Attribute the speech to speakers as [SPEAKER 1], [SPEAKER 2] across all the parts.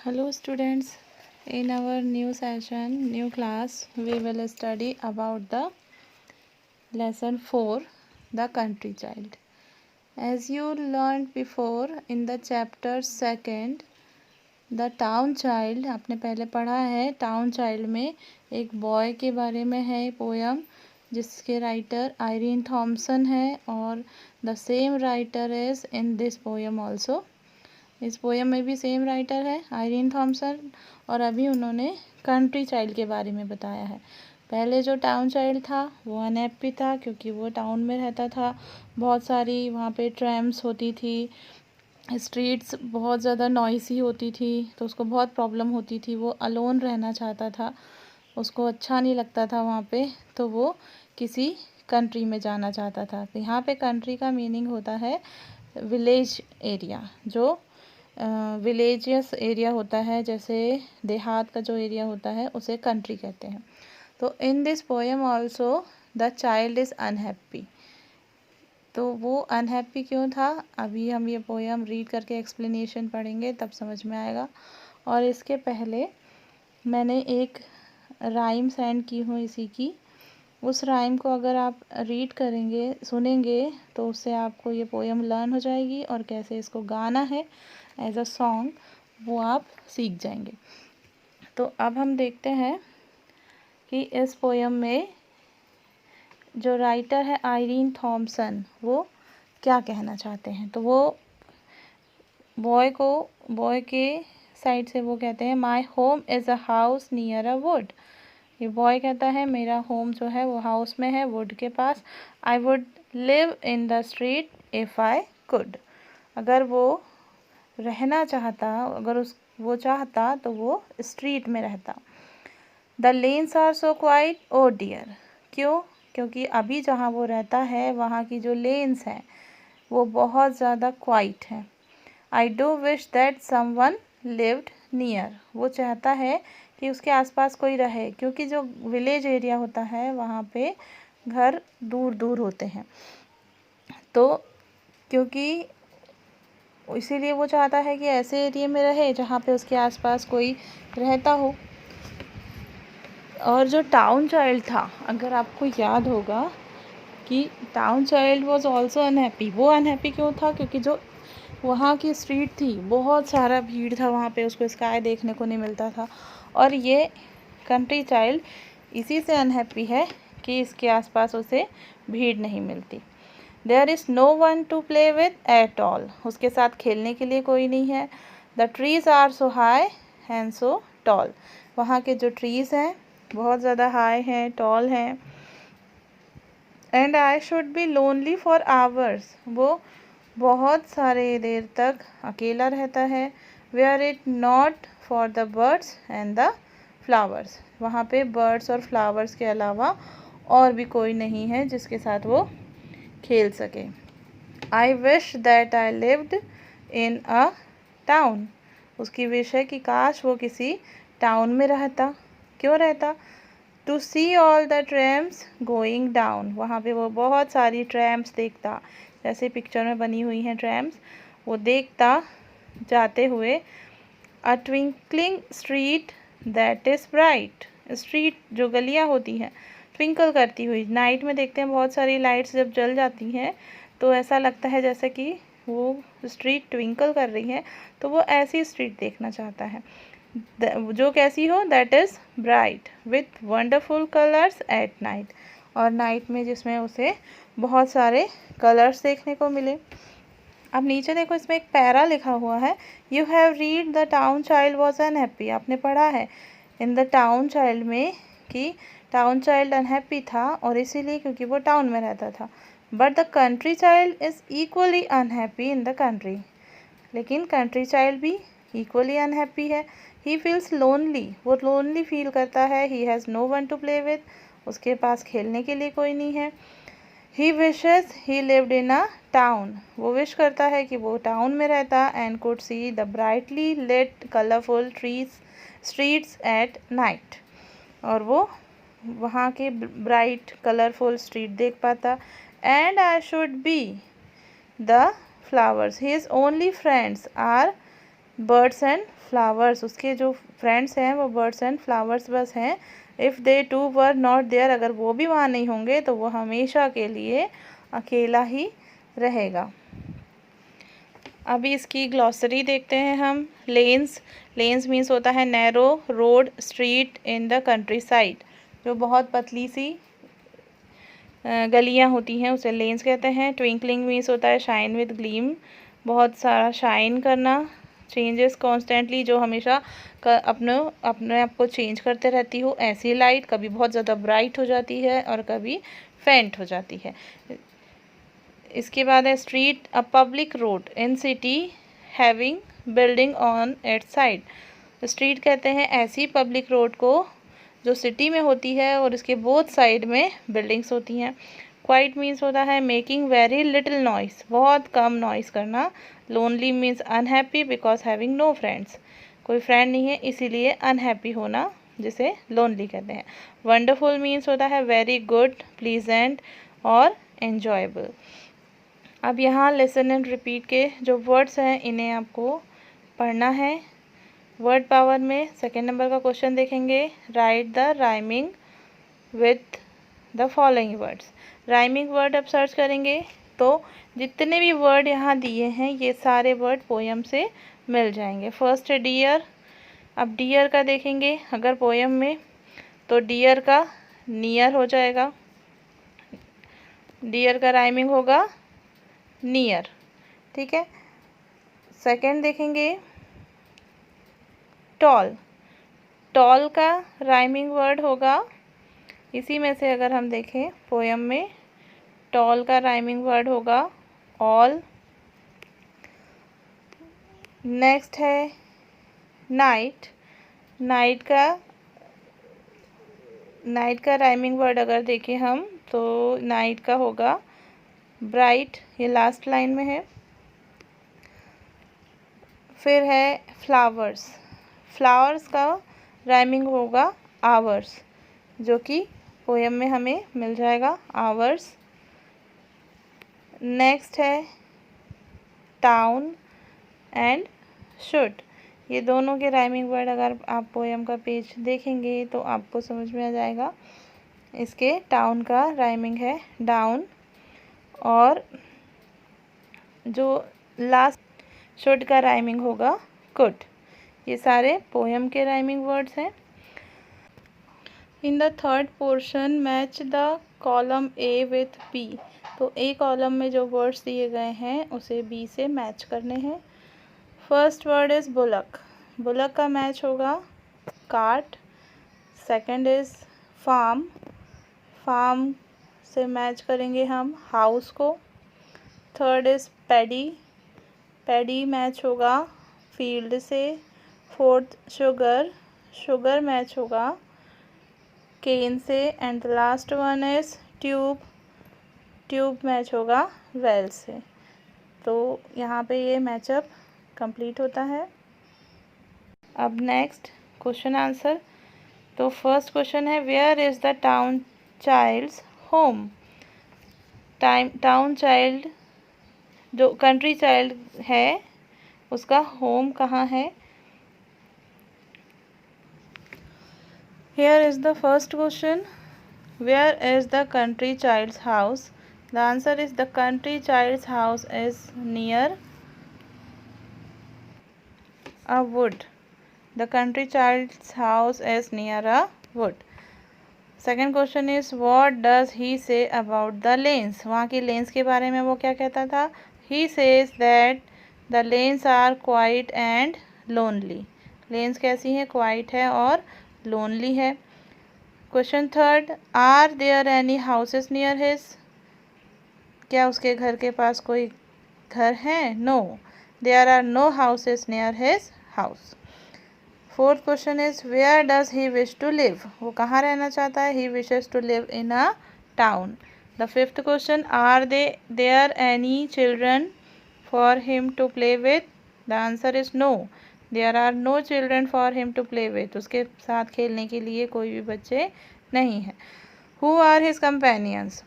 [SPEAKER 1] Hello students, in our new session, new class, we will study about the lesson 4, the country child. As you learned before in the chapter 2, the town child, आपने पहले पढ़ा है town child में एक boy के बारे में है पोयम जिसके राइटर आयरीन थॉमसन है और the same writer is in this poem also. इस पोयम में भी सेम राइटर है आयरीन थॉमसन और अभी उन्होंने कंट्री चाइल्ड के बारे में बताया है। पहले जो टाउन चाइल्ड था वो अनहैप्पी था क्योंकि वो टाउन में रहता था, बहुत सारी वहाँ पे ट्रैम्स होती थी, स्ट्रीट्स बहुत ज़्यादा नॉइसी होती थी तो उसको बहुत प्रॉब्लम होती थी। वो अलोन रहना चाहता था, उसको अच्छा नहीं लगता था वहाँ पे, तो वो किसी कंट्री में जाना चाहता था। तो यहाँ पे कंट्री का मीनिंग होता है विलेज एरिया, जो विलेजियस एरिया होता है, जैसे देहात का जो एरिया होता है उसे कंट्री कहते हैं। तो in this poem also the child is unhappy. तो वो अनहैप्पी क्यों था, अभी हम ये पोएम रीड करके एक्सप्लेनेशन पढ़ेंगे तब समझ में आएगा। और इसके पहले मैंने एक राइम सेंड की हूँ इसी की, उस राइम को अगर आप रीड करेंगे सुनेंगे तो उससे आपको ये पोएम लर्न हो जाएगी और कैसे इसको गाना है एज अ सॉन्ग वो आप सीख जाएंगे। तो अब हम देखते हैं कि इस पोएम में जो राइटर है आयरीन थॉमसन वो क्या कहना चाहते हैं। तो वो बॉय के साइड से वो कहते हैं my home is a house near a would. ये बॉय कहता है मेरा होम जो है वो हाउस में है, वुड के पास। I would live in the street if I could. अगर वो रहना चाहता, अगर वो चाहता तो वो स्ट्रीट में रहता। The lanes are so quiet oh dear. क्यों? क्योंकि अभी जहाँ वो रहता है वहाँ की जो लेन्स हैं वो बहुत ज़्यादा क्वाइट हैं। I do wish that someone lived near. वो चाहता है कि उसके आसपास कोई रहे, क्योंकि जो विलेज एरिया होता है वहाँ पे घर दूर दूर होते हैं, तो क्योंकि इसीलिए वो चाहता है कि ऐसे एरिया में रहे जहाँ पे उसके आसपास कोई रहता हो। और जो टाउन चाइल्ड था, अगर आपको याद होगा कि town child was also unhappy. वो अनहैप्पी क्यों था? क्योंकि जो वहाँ की स्ट्रीट थी बहुत सारा भीड़ था वहाँ पे, उसको स्काई देखने को नहीं मिलता था। और ये कंट्री चाइल्ड इसी से अनहैप्पी है कि इसके आसपास उसे भीड़ नहीं मिलती। There is no one to play with at all. उसके साथ खेलने के लिए कोई नहीं है। The trees are so high and so tall. वहाँ के जो ट्रीज़ हैं बहुत ज़्यादा हाई हैं, टॉल हैं। And I should be lonely for hours. वो बहुत सारे देर तक अकेला रहता है। Where it not for the birds and the flowers. वहाँ पे बर्ड्स और फ्लावर्स के अलावा और भी कोई नहीं है जिसके साथ वो खेल सके। I wish that I lived in a town. उसकी विश है कि काश वो किसी टाउन में रहता। क्यों रहता? To see all the trams going down. वहाँ पे वो बहुत सारी ट्रैम्स देखता, जैसे पिक्चर में बनी हुई हैं ट्रैम्स, वो देखता जाते हुए। A twinkling street that is bright. Street जो गलियाँ होती हैं ट्विंकल करती हुई, नाइट में देखते हैं बहुत सारी लाइट्स जब जल जाती हैं तो ऐसा लगता है जैसे कि वो स्ट्रीट ट्विंकल कर रही है, तो वो ऐसी स्ट्रीट देखना चाहता है जो कैसी हो, that is bright with wonderful colours at night. और नाइट में जिसमें उसे बहुत सारे कलर्स देखने को मिले। अब नीचे देखो, इसमें एक पैरा लिखा हुआ है, you have read the town child was unhappy. आपने पढ़ा है इन द टाउन चाइल्ड में कि टाउन चाइल्ड अनहैप्पी था, और इसीलिए क्योंकि वो टाउन में रहता था। But the country child is equally unhappy in the country. लेकिन कंट्री चाइल्ड भी इक्वली अनहैप्पी है। He feels lonely. वो लोनली फील करता है। He has no one to play with. उसके पास खेलने के लिए कोई नहीं है। He wishes he lived in a town. वो विश करता है कि वो टाउन में रहता and could see the brightly lit colourful streets at night. और वो वहाँ के ब्राइट कलरफुल स्ट्रीट देख पाता। And I should be the flowers his only friends are birds and flowers, उसके जो फ्रेंड्स हैं वो बर्ड्स एंड फ्लावर्स बस हैं। If they too were not there, अगर वो भी वहाँ नहीं होंगे तो वो हमेशा के लिए अकेला ही रहेगा। अभी इसकी ग्लॉसरी देखते हैं हम। लेन्स, लेन्स मीन्स होता है narrow road street in the country side, जो बहुत पतली सी गलियां होती हैं उसे लेन्स कहते हैं। ट्विंकलिंग मीन्स होता है शाइन विद ग्लीम, बहुत सारा शाइन करना। चेंजेस कॉन्स्टेंटली, जो हमेशा अपने आप को चेंज करते रहती हो, ऐसी लाइट कभी बहुत ज़्यादा ब्राइट हो जाती है और कभी फेंट हो जाती है। इसके बाद है street, a public road in city having building on it's side. Street कहते हैं ऐसी पब्लिक रोड को जो सिटी में होती है और इसके बोथ साइड में बिल्डिंग्स होती हैं। क्वाइट मीन्स होता है मेकिंग वेरी लिटिल नॉइस, बहुत कम नॉइस करना। Lonely means unhappy because having no friends, कोई फ्रेंड नहीं है इसीलिए अनहैप्पी होना, जिसे लोनली कहते हैं। वंडरफुल मीन्स होता है वेरी गुड, प्लीजेंट और एन्जॉयबल। अब यहाँ लिसन एंड रिपीट के जो वर्ड्स हैं इन्हें आपको पढ़ना है। वर्ड पावर में सेकेंड नंबर का क्वेश्चन देखेंगे। Right the rhyming with the following words. Rhyming word अब सर्च करेंगे तो जितने भी वर्ड यहाँ दिए हैं ये सारे वर्ड पोयम से मिल जाएंगे। फर्स्ट है डियर। अब डियर का देखेंगे अगर पोयम में, तो डियर का नियर हो जाएगा, डियर का राइमिंग होगा नियर, ठीक है। सेकंड देखेंगे टॉल, टॉल का राइमिंग वर्ड होगा, इसी में से अगर हम देखें पोयम में, टॉल का राइमिंग वर्ड होगा ऑल। नेक्स्ट है नाइट, नाइट का राइमिंग वर्ड अगर देखें हम तो नाइट का होगा ब्राइट, ये लास्ट लाइन में है। फिर है फ्लावर्स, फ्लावर्स का राइमिंग होगा आवर्स, जो कि पोयम में हमें मिल जाएगा आवर्स। नेक्स्ट है टाउन एंड शुड, ये दोनों के राइमिंग वर्ड अगर आप पोयम का पेज देखेंगे तो आपको समझ में आ जाएगा। इसके टाउन का राइमिंग है डाउन, और जो लास्ट शुड का राइमिंग होगा कुड। ये सारे पोयम के राइमिंग वर्ड्स हैं। In the third portion match the column A with B, तो ए कॉलम में जो वर्ड्स दिए गए हैं उसे बी से मैच करने हैं। First word is bullock, bullock का मैच होगा cart. Second is farm, farm से मैच करेंगे हम हाउस को। Third is paddy, paddy match होगा फील्ड से। फोर्थ शुगर, शुगर मैच होगा केन से। And the last one is tube, tube match होगा वेल से। तो यहाँ पे ये मैचअप कंप्लीट होता है। अब नेक्स्ट क्वेश्चन आंसर। तो फर्स्ट क्वेश्चन है where is the town child's home. Town child जो कंट्री चाइल्ड है उसका होम कहाँ है। Here is the first question where is the country child's house. The answer is the country child's house is near a wood. The country child's house is near a wood. Second question is what does he say about the lanes. वहाँ की lanes के बारे में वो क्या कहता था। He says that the lanes are quiet and lonely. lanes कैसी हैं, quiet है और lonely है। Question third, are there any houses near his. क्या उसके घर के पास कोई घर है। No, there are no houses near his house. Fourth question is where does he wish to live. वो कहाँ रहना चाहता है। He wishes to live in a town. The fifth question, are there any children for him to play with. The answer is no, there are no children for him to play with. उसके साथ खेलने के लिए कोई भी बच्चे नहीं हैं। Who are his companions.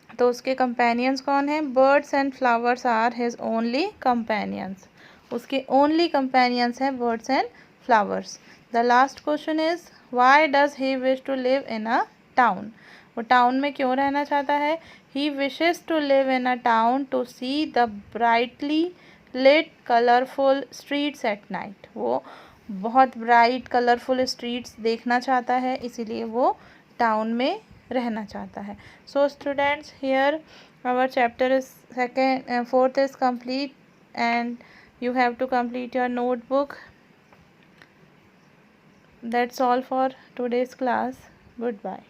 [SPEAKER 1] तो उसके companions कौन हैं। Birds and flowers are his only companions. उसके ओनली कंपेनियंस हैं birds and flowers. The last question is why does he wish to live in a town. वो टाउन में क्यों रहना चाहता है? He wishes to live in a town to see the brightly lit colourful streets at night. वो बहुत bright colourful streets देखना चाहता है, इसीलिए वो टाउन में रहना चाहता है। So students, here our chapter is fourth is complete, and you have to complete your notebook. That's all for today's class. Goodbye.